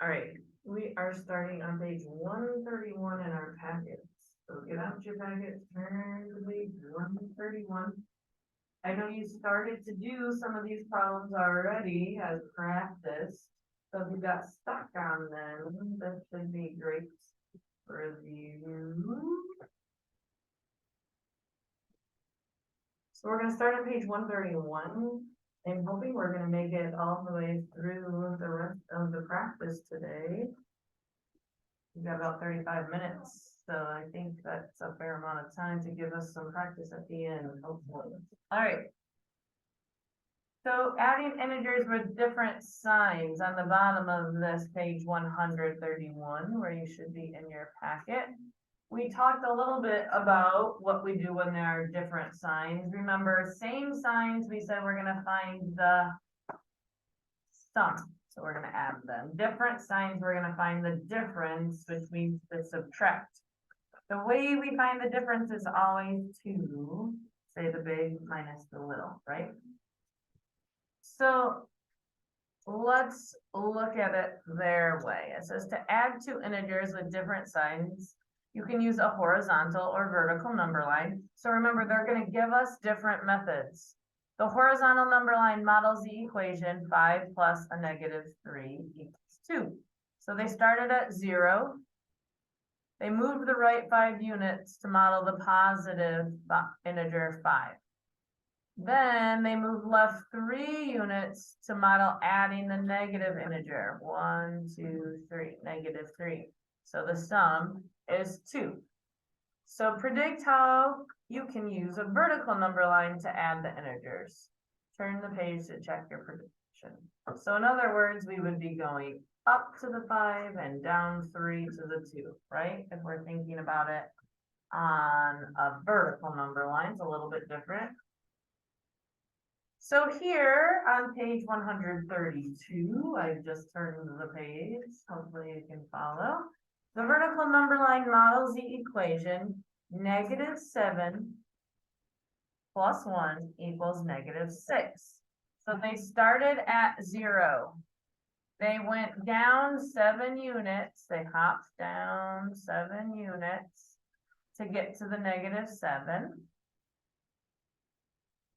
All right, we are starting on page 131 in our packets. So get out your packets, turn to page 131. I know you started to do some of these problems already as practice. So if you got stuck on them, that should be great for you. So we're gonna start on page 131. I'm hoping we're gonna make it all the way through the rest of the practice today. We've got about 35 minutes, so I think that's a fair amount of time to give us some practice at the end, hopefully. All right. So adding integers with different signs on the bottom of this page 131, where you should be in your packet. We talked a little bit about what we do when there are different signs. Remember, same signs, we said we're gonna find the sum. So we're gonna add them. Different signs, we're gonna find the difference, which means the subtract. The way we find the difference is always to say the big minus the little, right? So let's look at it their way. It says to add two integers with different signs, you can use a horizontal or vertical number line. So remember, they're going to give us different methods. The horizontal number line models the equation 5 plus a negative 3 equals 2. So they started at 0. They moved the right 5 units to model the positive integer 5. Then they moved left 3 units to model adding the negative integer. 1, 2, 3, negative 3. So the sum is 2. So predict how you can use a vertical number line to add the integers. Turn the page to check your prediction. So in other words, we would be going up to the 5 and down 3 to the 2, right? If we're thinking about it on a vertical number line, it's a little bit different. So here on page 132, I've just turned the page, hopefully you can follow. The vertical number line models the equation -7 plus 1 equals -6. So they started at 0. They went down 7 units. They hopped down 7 units to get to the -7.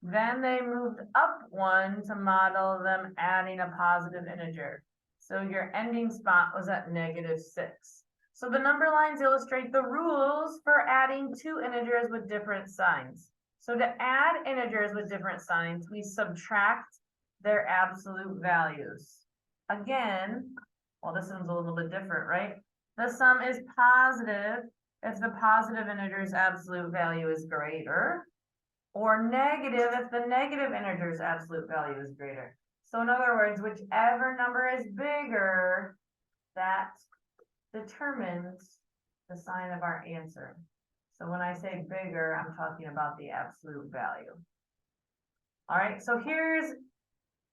Then they moved up 1 to model them adding a positive integer. So your ending spot was at -6. So the number lines illustrate the rules for adding two integers with different signs. So to add integers with different signs, we subtract their absolute values. Again, well, this one's a little bit different, right? The sum is positive if the positive integer's absolute value is greater, or negative if the negative integer's absolute value is greater. So in other words, whichever number is bigger, that determines the sign of our answer. So when I say bigger, I'm talking about the absolute value. All right, so here's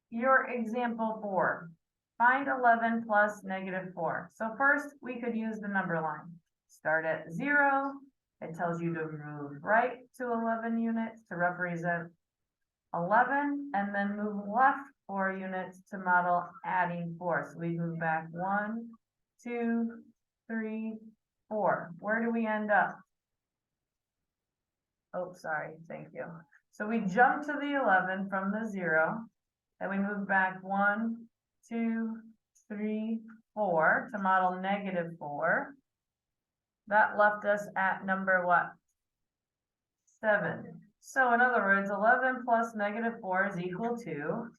your example 4. Find 11 plus -4. So first, we could use the number line. Start at 0. It tells you to move right to 11 units to represent 11, and then move left 4 units to model adding 4. So we move back 1, 2, 3, 4. Where do we end up? Oh, sorry, thank you. So we jump to the 11 from the 0, and we move back 1, 2, 3, 4 to model -4. That left us at number what? 7. So in other words, 11 plus -4 is equal to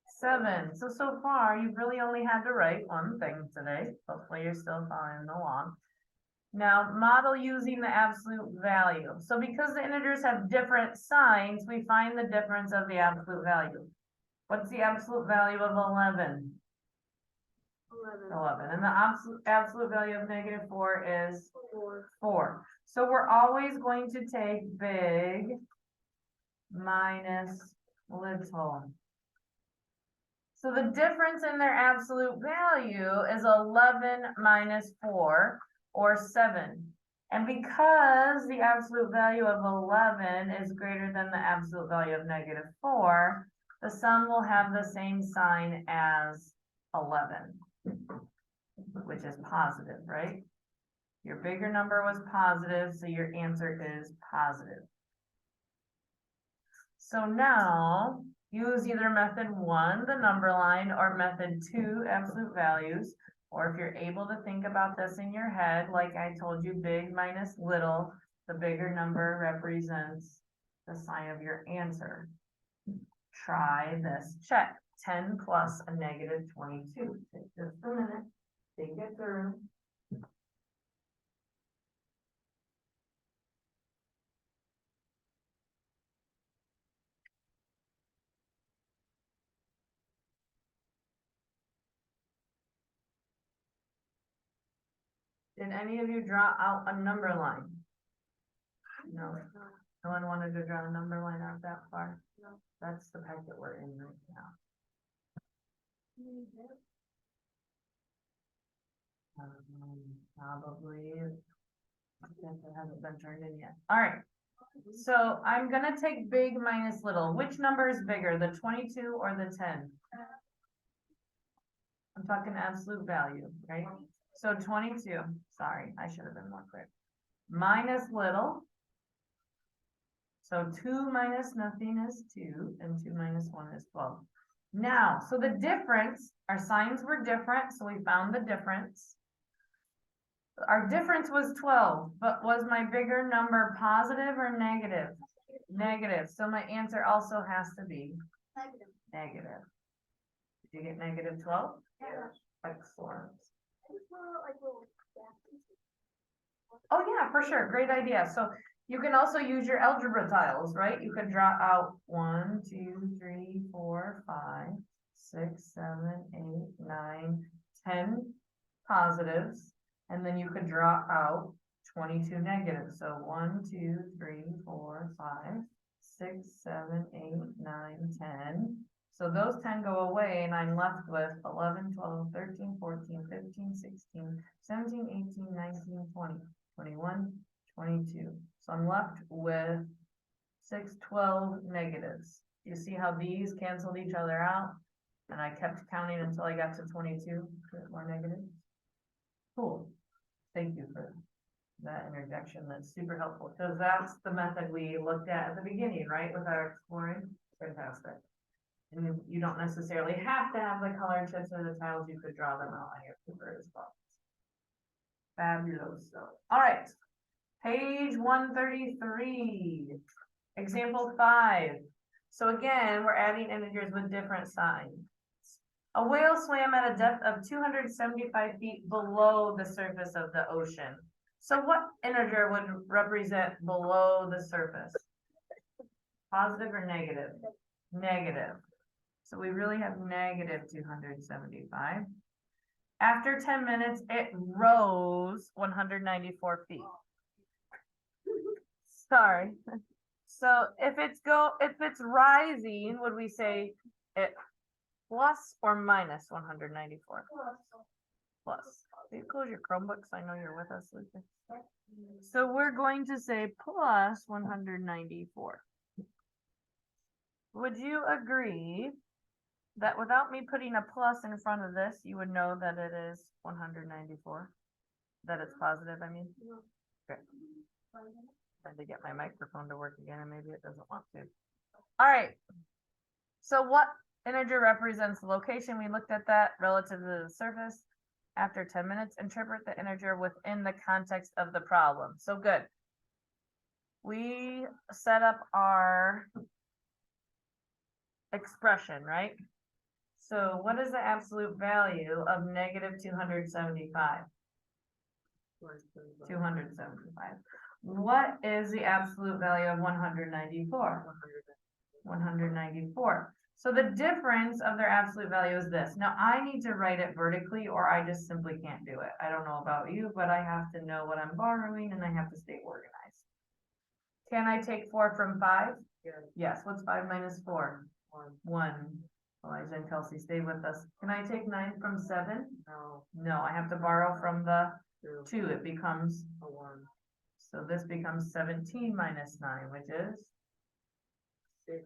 7. So far, you've really only had to write one thing today. Hopefully you're still following along. Now, model using the absolute value. So because the integers have different signs, we find the difference of the absolute value. What's the absolute value of 11? 11. And the absolute value of -4 is 4. So we're always going to take big minus little. So the difference in their absolute value is 11 minus 4, or 7. And because the absolute value of 11 is greater than the absolute value of -4, the sum will have the same sign as 11. which is positive, right? Your bigger number was positive, so your answer is positive. So now, use either method 1, the number line, or method 2, absolute values. Or if you're able to think about this in your head, like I told you, big minus little, the bigger number represents the sign of your answer. Try this. Check. 10 plus a negative 22. Take just a minute. Think it through. Did any of you draw out a number line? No. No one wanted to draw a number line out that far? No. That's the packet we're in right now. Probably. I guess it hasn't been turned in yet. All right. So I'm gonna take big minus little. Which number is bigger, the 22 or the 10? I'm talking absolute value, right? So 22, sorry, I should have been more clear. Minus little. So 2 minus nothing is 2, and 2 minus 1 is 12. Now, so the difference, our signs were different, so we found the difference. Our difference was 12, but was my bigger number positive or negative? Negative, so my answer also has to be negative. Did you get negative 12? Yes. Excellent. Oh yeah, for sure, great idea. So you can also use your algebra tiles, right? You could draw out 1, 2, 3, 4, 5, 6, 7, 8, 9, 10 positives. And then you could draw out 22 negatives. So 1, 2, 3, 4, 5, 6, 7, 8, 9, 10. So those 10 go away and I'm left with 11, 12, 13, 14, 15, 16, 17, 18, 19, 20, 21, 22. So I'm left with 6, 12 negatives. You see how these canceled each other out? And I kept counting until I got to 22, more negatives. Cool. Thank you for that interjection. That's super helpful because that's the method we looked at the beginning, right? With our exploring. Fantastic. And you don't necessarily have to have the color chips or the tiles. You could draw them out on your paper as well. Fabulous. All right. Page 133. Example 5. So again, we're adding integers with different signs. A whale swam at a depth of 275 feet below the surface of the ocean. So what integer would represent below the surface? Positive or negative? Negative. So we really have negative 275. After 10 minutes, it rose 194 feet. Sorry. So if it's rising, would we say it plus or minus 194? Plus. Will you close your Chromebooks? I know you're with us, Lucas. So we're going to say plus 194. Would you agree that without me putting a plus in front of this, you would know that it is 194? That it's positive, I mean? Okay. Trying to get my microphone to work again, and maybe it doesn't want to. All right. So what integer represents the location? We looked at that relative to the surface. After 10 minutes, interpret the integer within the context of the problem. So good. We set up our expression, right? So what is the absolute value of negative 275? 275. What is the absolute value of 194? 194. So the difference of their absolute value is this. Now I need to write it vertically or I just simply can't do it. I don't know about you, but I have to know what I'm borrowing and I have to stay organized. Can I take 4 from 5? Yes. What's 5 minus 4? 1. Elijah and Kelsey, stay with us. Can I take 9 from 7? No, I have to borrow from the 2. It becomes a 1. So this becomes 17 minus 9, which is 6.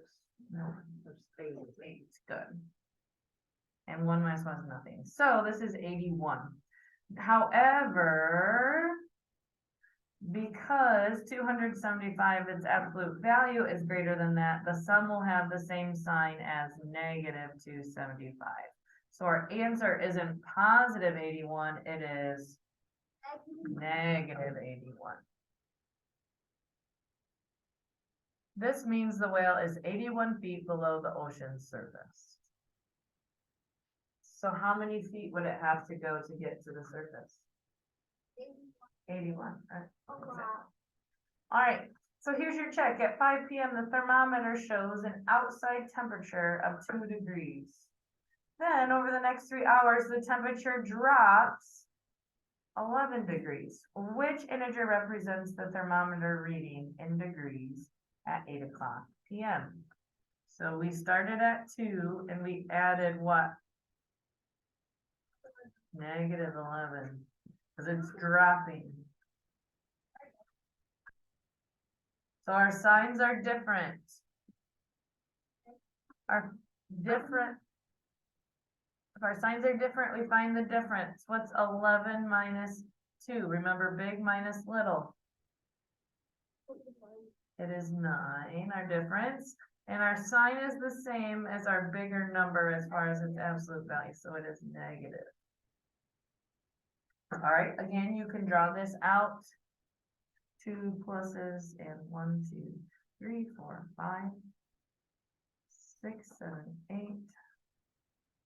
No, there's 8. Good. And 1 minus 1 is nothing. So this is 81. However, because 275, its absolute value is greater than that, the sum will have the same sign as negative 275. So our answer isn't positive 81, it is negative 81. This means the whale is 81 feet below the ocean's surface. So how many feet would it have to go to get to the surface? 81. All right, so here's your check. At 5 p.m., the thermometer shows an outside temperature of 2 degrees. Then over the next 3 hours, the temperature drops 11 degrees. Which integer represents the thermometer reading in degrees at 8 o'clock p.m.? So we started at 2 and we added what? Negative 11, because it's dropping. So our signs are different. If our signs are different, we find the difference. What's 11 minus 2? Remember, big minus little. It is 9, our difference. And our sign is the same as our bigger number as far as its absolute value. So it is negative. All right, again, you can draw this out. 2 pluses and 1, 2, 3, 4, 5, 6, 7, 8,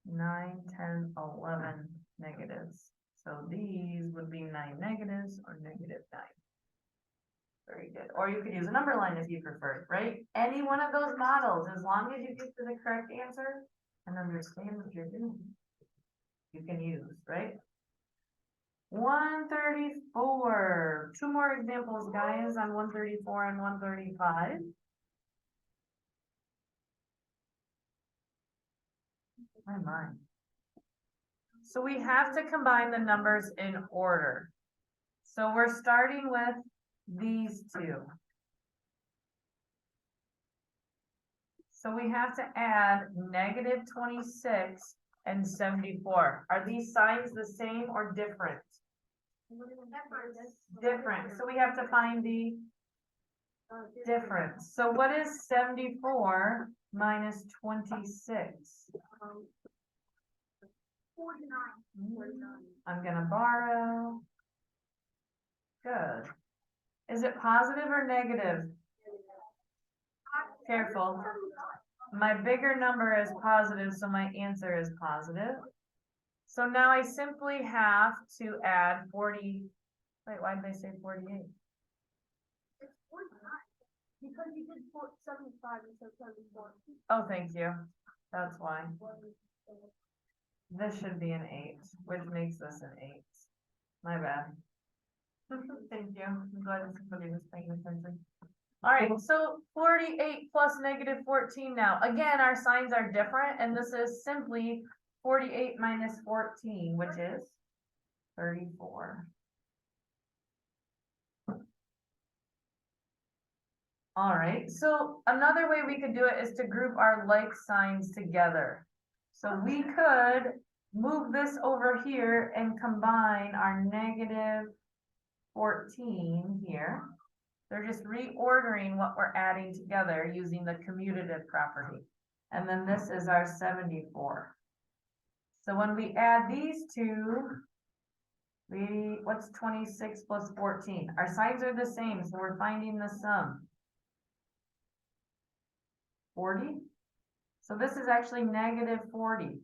9, 10, 11 negatives. So these would be 9 negatives or negative 9. Very good. Or you could use a number line if you prefer, right? Any one of those models, as long as you get to the correct answer and understand what you're doing, you can use, right? 134. 2 more examples, guys, on 134 and 135. My mind. So we have to combine the numbers in order. So we're starting with these 2. So we have to add negative 26 and 74. Are these signs the same or different? Different. So we have to find the difference. So what is 74 minus 26? 49. I'm gonna borrow. Good. Is it positive or negative? Careful. My bigger number is positive, so my answer is positive. So now I simply have to add 40. Wait, why did they say 48? It's 49. Because you did 75 instead of 74. Oh, thank you. That's why. This should be an 8, which makes this an 8. My bad. Thank you. I'm glad somebody was paying attention. All right, so 48 plus negative 14 now. Again, our signs are different, and this is simply 48 minus 14, which is 34. All right, so another way we could do it is to group our like signs together. So we could move this over here and combine our negative 14 here. They're just reordering what we're adding together using the commutative property. And then this is our 74. So when we add these 2, what's 26 plus 14? Our signs are the same, so we're finding the sum. 40. So this is actually negative 40.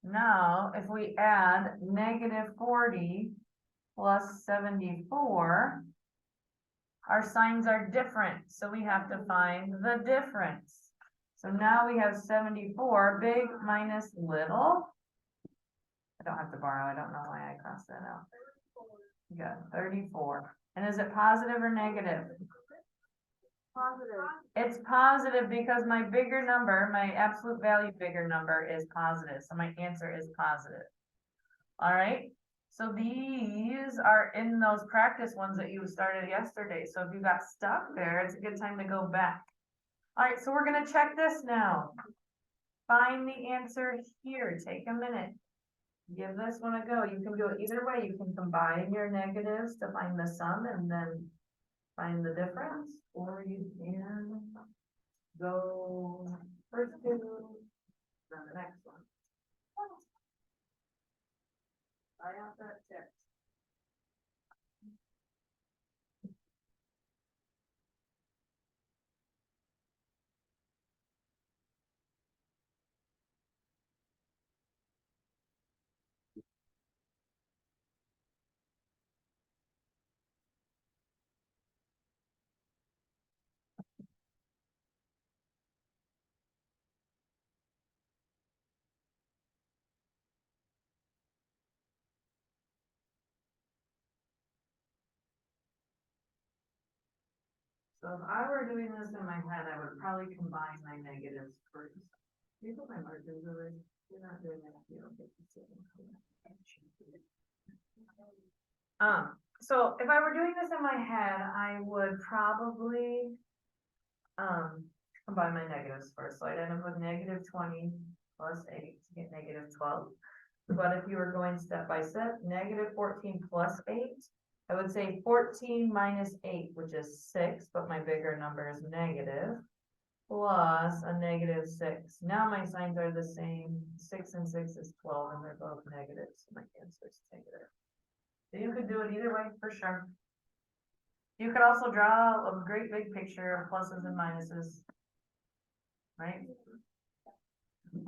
Now, if we add negative 40 plus 74, our signs are different, so we have to find the difference. So now we have 74, big minus little. I don't have to borrow, I don't know why I crossed that out. You got 34. And is it positive or negative? Positive. It's positive because my bigger number, my absolute value bigger number is positive. So my answer is positive. All right. So these are in those practice ones that you started yesterday. So if you got stuck there, it's a good time to go back. All right. So we're going to check this now. Find the answer here. Take a minute. give this one a go. You can do it either way. You can combine your negatives to find the sum and then find the difference, or you can go first two, then the next one. Try out that tip. So if I were doing this in my head, I would probably combine my negatives first. Do you put my margins over? You're not doing that, you don't get to see them. So if I were doing this in my head, I would probably, combine my negatives first. So I'd end up with negative 20 plus 8 to get negative 12. But if you were going step by step, negative 14 plus 8, I would say 14 minus 8, which is 6, but my bigger number is negative, plus a negative 6. Now my signs are the same. 6 and 6 is 12, and they're both negative, so my answer is negative. So you could do it either way, for sure. You could also draw a great big picture of pluses and minuses, right?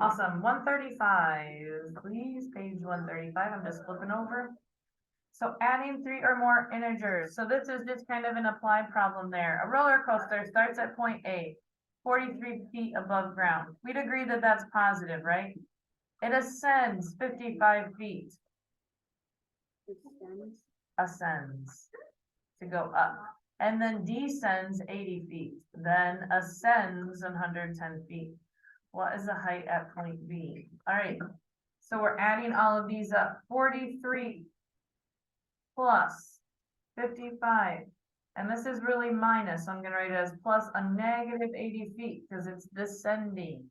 Awesome, 135, please, page 135, I'm just flipping over. So adding 3 or more integers. So this is just kind of an applied problem there. A roller coaster starts at point A, 43 feet above ground. We'd agree that that's positive, right? It ascends 55 feet. Ascends to go up. And then descends 80 feet. Then ascends 110 feet. What is the height at point B? All right. So we're adding all of these up. 43 plus 55, and this is really minus, so I'm gonna write it as plus a negative 80 feet, because it's descending,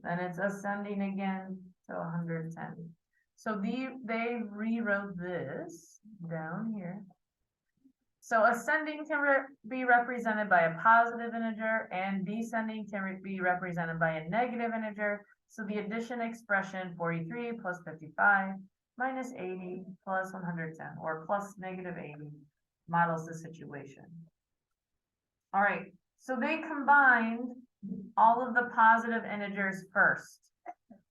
then it's ascending again to 110. So they rewrote this down here. So ascending can be represented by a positive integer, and descending can be represented by a negative integer. So the addition expression 43 plus 55 minus 80 plus 110, or plus negative 80, models the situation. All right, so they combined all of the positive integers first.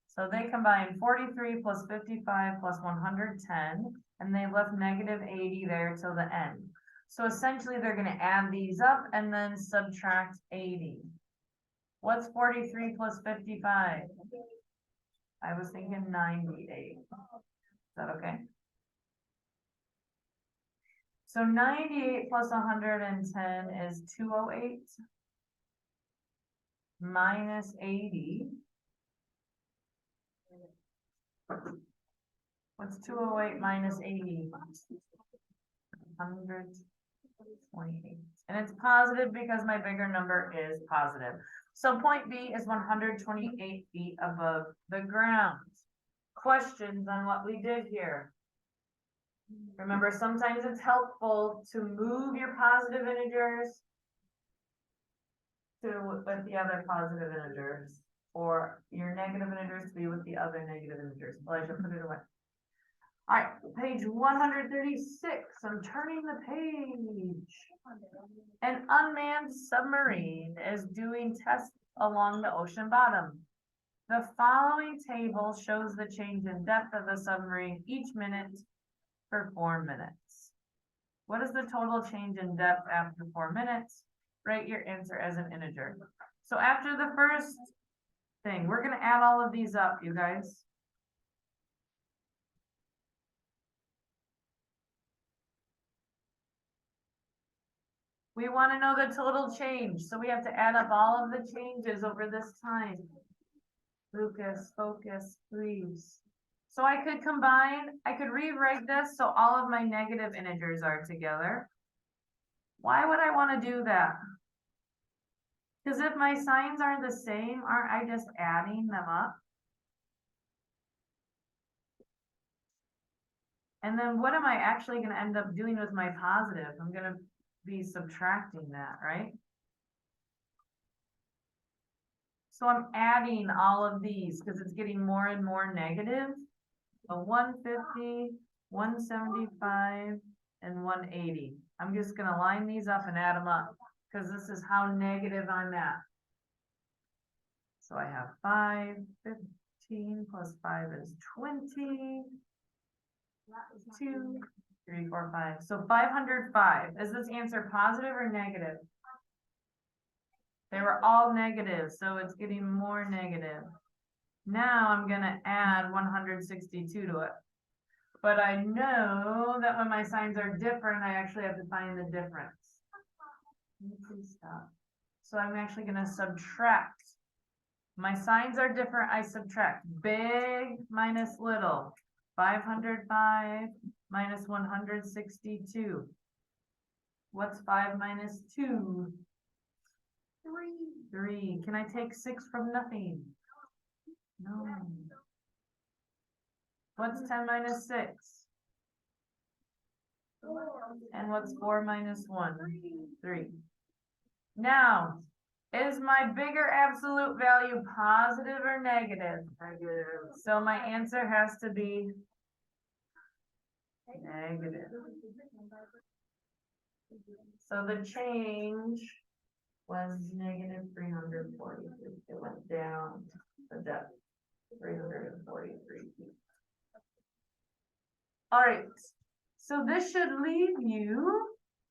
So they combined 43 plus 55 plus 110, and they left negative 80 there till the end. So essentially they're gonna add these up and then subtract 80. What's 43 plus 55? I was thinking 98. Is that okay? So 98 plus 110 is 208 minus 80. What's 208 minus 80? 128. And it's positive because my bigger number is positive. So point B is 128 feet above the ground. Questions on what we did here? Remember, sometimes it's helpful to move your positive integers to with the other positive integers, or your negative integers to be with the other negative integers. Well, I should put it away. All right, page 136. I'm turning the page. An unmanned submarine is doing tests along the ocean bottom. The following table shows the change in depth of the submarine each minute for 4 minutes. What is the total change in depth after 4 minutes? Write your answer as an integer. So after the first thing, we're gonna add all of these up, you guys. We want to know the total change, so we have to add up all of the changes over this time. Lucas, focus, please. So I could rewrite this so all of my negative integers are together. Why would I want to do that? Because if my signs aren't the same, aren't I just adding them up? And then what am I actually gonna end up doing with my positive? I'm gonna be subtracting that, right? So I'm adding all of these because it's getting more and more negative. A 150, 175, and 180. I'm just gonna line these up and add them up because this is how negative I'm at. So I have 5, 15 plus 5 is 20. 2, 3, 4, 5. So 505. Is this answer positive or negative? They were all negative, so it's getting more negative. Now I'm gonna add 162 to it. But I know that when my signs are different, I actually have to find the difference. Please stop. So I'm actually gonna subtract. My signs are different, I subtract. Big minus little. 505 minus 162. What's 5 minus 2? 3. Can I take 6 from nothing? No. What's 10 minus 6? 4. And what's 4 minus 1? 3. Now, is my bigger absolute value positive or negative? Negative. So my answer has to be negative. So the change was negative 343. It went down the depth, 343 feet. All right, so this should leave you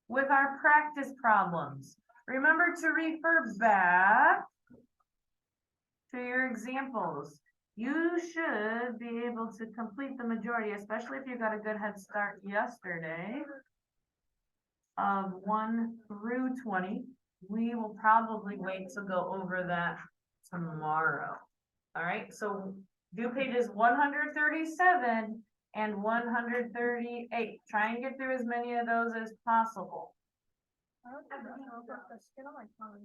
with our practice problems. Remember to refer back to your examples. You should be able to complete the majority, especially if you got a good head start yesterday, of 1 through 20. We will probably wait to go over that tomorrow. All right, so do pages 137 and 138. Try and get through as many of those as possible. I don't know, but the skin on my tongue.